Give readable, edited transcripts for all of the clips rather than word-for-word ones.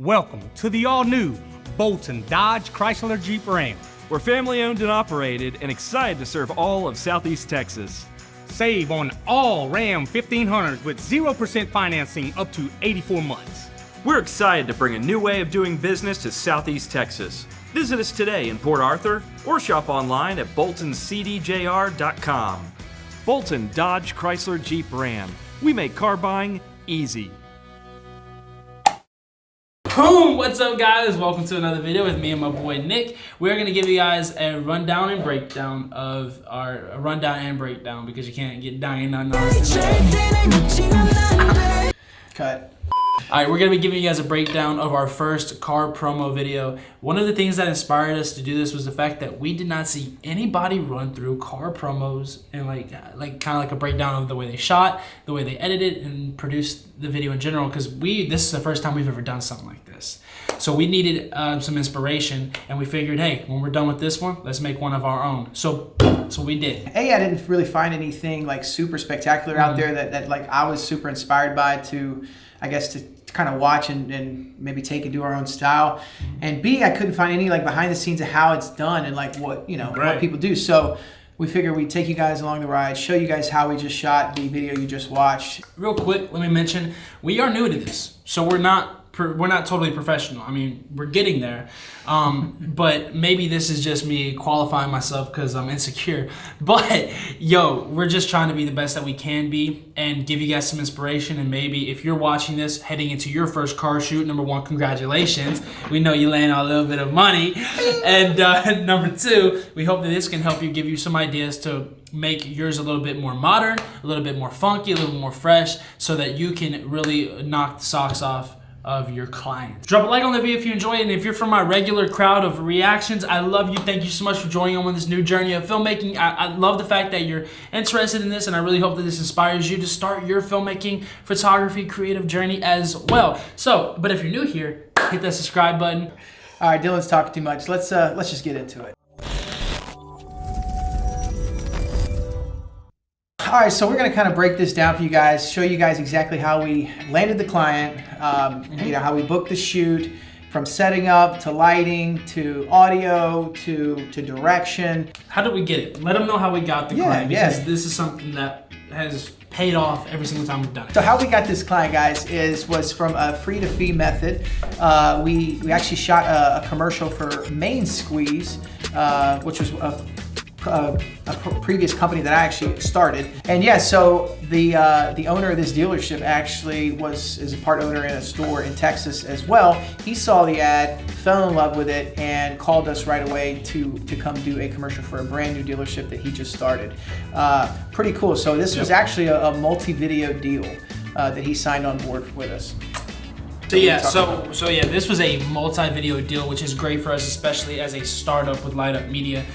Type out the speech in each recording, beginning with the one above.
Welcome to the all-new Bolton Dodge Chrysler Jeep Ram. We're family-owned and operated and excited to serve all of Southeast Texas. Save on all Ram 1500s with 0% financing up to 84 months. We're excited to bring a new way of doing business to Southeast Texas. Visit us today in Port Arthur or shop online at boltoncdjr.com. Bolton Dodge Chrysler Jeep Ram. We make car buying easy. Boom! What's up, guys? Welcome to another video with me and my boy Nick. We're gonna give you guys a rundown and breakdown of our breakdown because you can't get dying on Cut. Alright, we're going to be giving you guys a breakdown of our first car promo video. One of the things that inspired us to do this was the fact that we did not see anybody run through car promos and like kind of like a breakdown of the way they shot, the way they edited and produced the video in general, because this is the first time we've ever done something like this. So we needed some inspiration, and we figured, hey, when we're done with this one, let's make one of our own. So that's what we did. I didn't really find anything like super spectacular out there that like I was super inspired by to, I guess, to kind of watch and maybe take and do our own style. And B, I couldn't find any like behind the scenes of how it's done and like what, you know, what people do. So we figured we'd take you guys along the ride, show you guys how we just shot the video you just watched. Real quick, let me mention, we are new to this. So we're not totally professional. I mean, we're getting there. But maybe this is just me qualifying myself because I'm insecure. But yo, we're just trying to be the best that we can be and give you guys some inspiration. And maybe if you're watching this heading into your first car shoot, number one, congratulations. We know you laying out a little bit of money. And number two, we hope that this can help you, give you some ideas to make yours a little bit more modern, a little bit more funky, a little more fresh, so that you can really knock the socks off of your clients. Drop a like on the video if you enjoy it, and if you're from my regular crowd of reactions, I love you. Thank you so much for joining on this new journey of filmmaking. I love the fact that you're interested in this, and I really hope that this inspires you to start your filmmaking, photography, creative journey as well. So, but if you're new here, hit that subscribe button. All right, Dylan's talking too much. Let's just get into it. All right, so we're gonna kind of break this down for you guys, show you guys exactly how we landed the client, you know, how we booked the shoot, from setting up to lighting to audio to direction. How did we get it? Let them know how we got the client, because this is something that has paid off every single time we've done it. So how we got this client, guys, was from a free to fee method. We actually shot a commercial for Main Squeeze, which was a previous company that I actually started. And yeah, so the owner of this dealership actually is a part owner in a store in Texas as well. He saw the ad, fell in love with it, and called us right away to come do a commercial for a brand new dealership that he just started. Pretty cool. So this was actually a multi-video deal that he signed on board with us. So yeah, so yeah, this was a multi-video deal, which is great for us, especially as a startup with Light Up Media,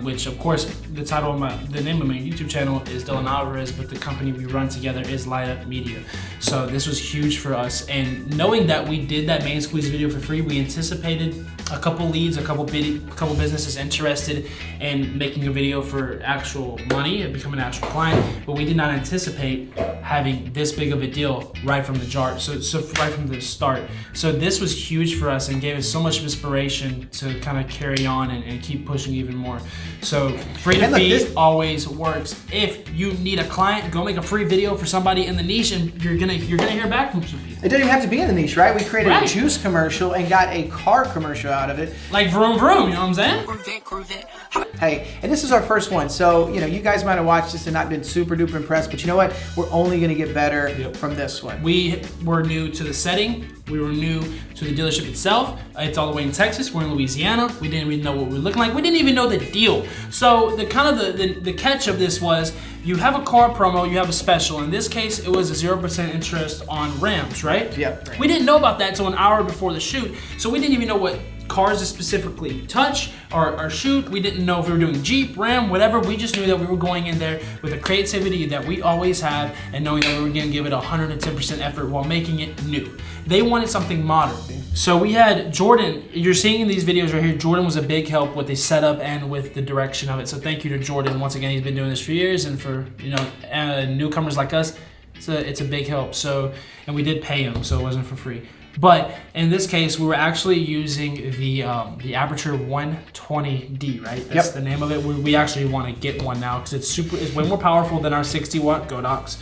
which of course the name of my YouTube channel is Dylan Alvarez, but the company we run together is Light Up Media. So this was huge for us, and knowing that we did that Main Squeeze video for free, we anticipated a couple leads, a couple businesses interested in making a video for actual money and becoming an actual client, but we did not anticipate having this big of a deal right from the start. So right from the start. So this was huge for us and gave us so much inspiration to kind of carry on and keep pushing even more. So free to fee always works. If you need a client, go make a free video for somebody in the niche, and you're gonna hear back from some people. It didn't even have to be in the niche, right? We created a juice commercial and got a car commercial out of it. Like vroom vroom, you know what I'm saying? Hey, and this is our first one, so you know, you guys might have watched this and not been super duper impressed, but you know what? We're only gonna get better from this one. We were new to the setting. We were new to the dealership itself. It's all the way in Texas. We're in Louisiana. We didn't even know what we were looking like. We didn't even know the deal. So the catch of this was, you have a car promo, you have a special. In this case, it was a 0% interest on Rams, right? Yep. We didn't know about that until an hour before the shoot. So we didn't even know what cars to specifically touch or shoot. We didn't know if we were doing Jeep, Ram, whatever. We just knew that we were going in there with the creativity that we always have, and knowing that we were gonna give it 110% effort while making it new. They wanted something modern. So we had Jordan, you're seeing in these videos right here, Jordan was a big help with the setup and with the direction of it. So thank you to Jordan. Once again, he's been doing this for years, and for, you know, newcomers like us, it's a big help. So, and we did pay him, so it wasn't for free. But in this case, we were actually using the Aperture 120D, right? That's the name of it. We actually want to get one now because it's way more powerful than our 60 watt Godox.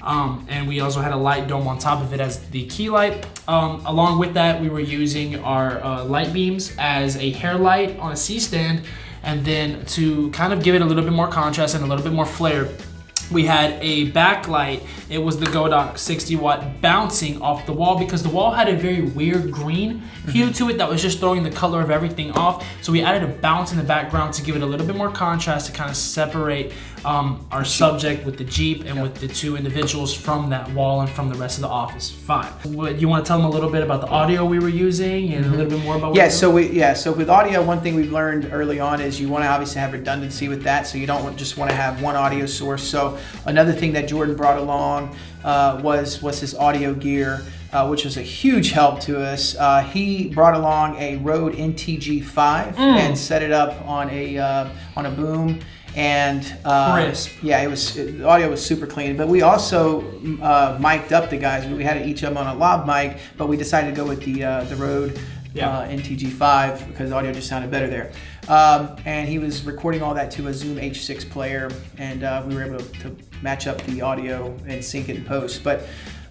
And we also had a light dome on top of it as the key light. Along with that, we were using our light beams as a hair light on a C-stand, and then to kind of give it a little bit more contrast and a little bit more flare, we had a backlight. It was the Godox 60 watt bouncing off the wall because the wall had a very weird green hue to it that was just throwing the color of everything off. So we added a bounce in the background to give it a little bit more contrast to kind of separate our subject with the Jeep and with the two individuals from that wall and from the rest of the office. Fine. You want to tell them a little bit about the audio we were using and a little bit more about what so with audio, one thing we've learned early on is you want to obviously have redundancy with that, so you don't just want to have one audio source. So another thing that Jordan brought along was his audio gear, which was a huge help to us. He brought along a Rode NTG5 and set it up on a boom. And crisp. Yeah, the audio was super clean. But we also mic'd up the guys. We had each of them on a lav mic, but we decided to go with the Rode NTG5 because the audio just sounded better there. And he was recording all that to a Zoom H6 player, and we were able to match up the audio and sync it in post. But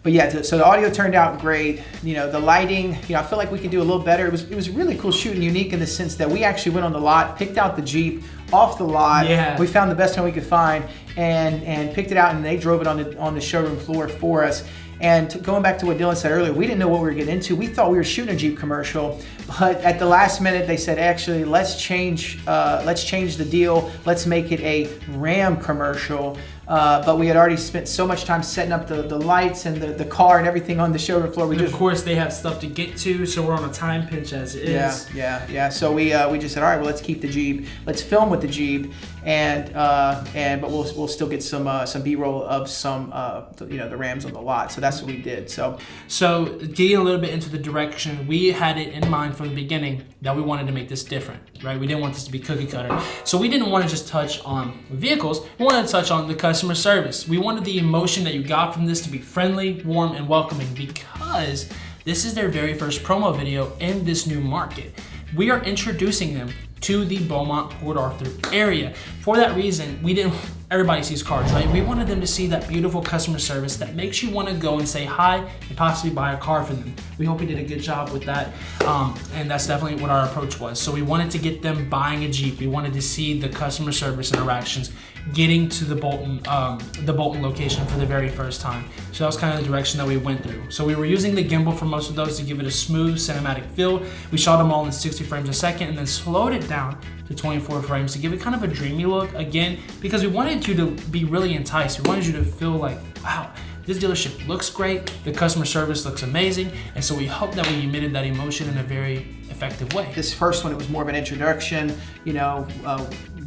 yeah, so the audio turned out great. The lighting, I feel like we could do a little better. It was really cool shooting, unique in the sense that we actually went on the lot, picked out the Jeep off the lot. Yeah. We found the best one we could find and picked it out, and they drove it on the showroom floor for us. And going back to what Dylan said earlier, we didn't know what we were getting into. We thought we were shooting a Jeep commercial, but at the last minute they said, actually, let's change the deal. Let's make it a Ram commercial. But we had already spent so much time setting up the lights and the car and everything on the showroom floor. Of course, they have stuff to get to, so we're on a time pinch as it is. Yeah. So we just said, all right, well, let's keep the Jeep. Let's film with the Jeep, but we'll still get some B-roll of some the Rams on the lot. So that's what we did. So getting a little bit into the direction, we had it in mind from the beginning that we wanted to make this different, right? We didn't want this to be cookie cutter. So we didn't want to just touch on vehicles. We wanted to touch on the customer service. We wanted the emotion that you got from this to be friendly, warm, and welcoming because this is their very first promo video in this new market. We are introducing them to the Beaumont, Port Arthur area. For that reason, everybody sees cars, right? We wanted them to see that beautiful customer service that makes you want to go and say hi and possibly buy a car for them. We hope we did a good job with that, and that's definitely what our approach was. So we wanted to get them buying a Jeep. We wanted to see the customer service interactions getting to the Bolton location for the very first time. So that was kind of the direction that we went through. So we were using the gimbal for most of those to give it a smooth cinematic feel. We shot them all in 60 frames a second and then slowed it down to 24 frames to give it kind of a dreamy look, again, because we wanted you to be really enticed. We wanted you to feel like, wow, this dealership looks great, the customer service looks amazing, and so we hope that we emitted that emotion in a very effective way. This first one, it was more of an introduction,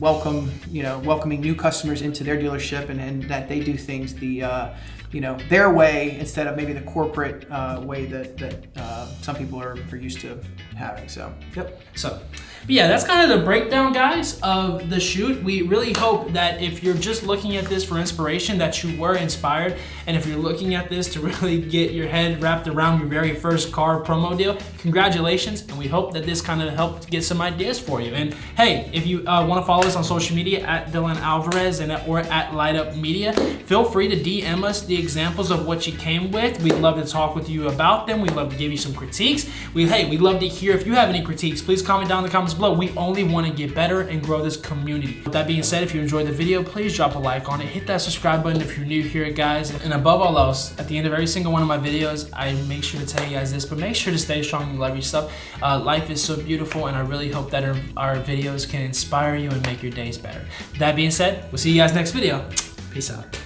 welcoming new customers into their dealership, and that they do things their way instead of maybe the corporate way that some people are used to having. So, yep. So, yeah, that's kind of the breakdown, guys, of the shoot. We really hope that if you're just looking at this for inspiration, that you were inspired. And if you're looking at this to really get your head wrapped around your very first car promo deal, congratulations. And we hope that this kind of helped get some ideas for you. And hey, if you want to follow us on social media at Dylan Alvarez or at Light Up Media, feel free to DM us the examples of what you came with. We'd love to talk with you about them. We'd love to give you some critiques. We'd love to hear if you have any critiques. Please comment down in the comments below. We only want to get better and grow this community. With that being said, if you enjoyed the video, please drop a like on it. Hit that subscribe button if you're new here, guys. And above all else, at the end of every single one of my videos, I make sure to tell you guys this, but make sure to stay strong and love yourself. Life is so beautiful, and I really hope that our videos can inspire you and make your days better. With that being said, we'll see you guys next video. Peace out.